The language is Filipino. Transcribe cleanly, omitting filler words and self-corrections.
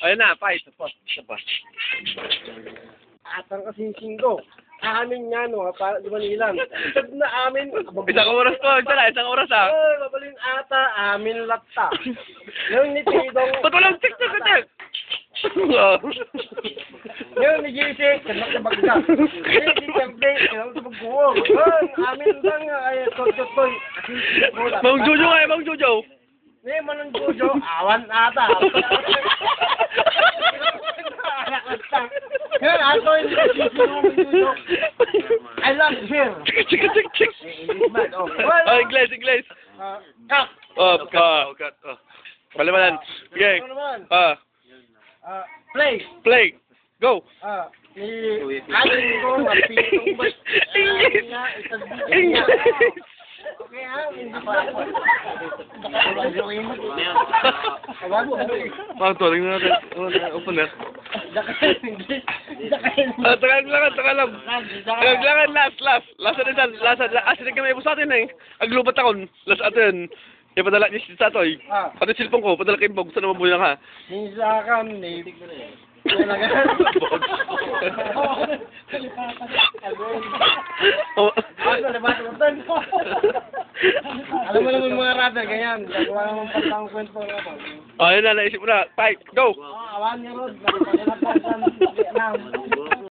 Ayun na, fight. Isa pa. Atang kasing ko. Amin nga, no, para di Manilang. Sabi na amin. Isang oras to. Isang oras ah. Mabalin ata, amin latta. Ngayon ni Tidong. Ba't walang TikTok ito? Ngayon ni JC, kanak na bagga. Ngayon ni Temple, kanak na bagguwag. Amin lang, ay, toy. Mang Jojo nga Mang Jojo. Ngayon manang Jojo, awan ata. Ngayon, ato yung Jojo. I love here. Chik. Oh, English. Cut. Cut. Balimanan. Okay. Play. Go. Aling ko, mapitong ba? English. Okay, ha? Tuloy na natin. Opener. Tagal lang. Last. Asin kami po sa atin eh. Aglubat ako. Last atin. Ipadala niya sa atoy. Pati silpong ko, padala kayo bog. Saan naman buhay ka? Minsakan, Alam mo naman mga rata, ganyan. Gagawa naman pagkang kwento nga po. Ayun na, naisip mo na. Fight, go! Awan niya, Rod. Vietnam.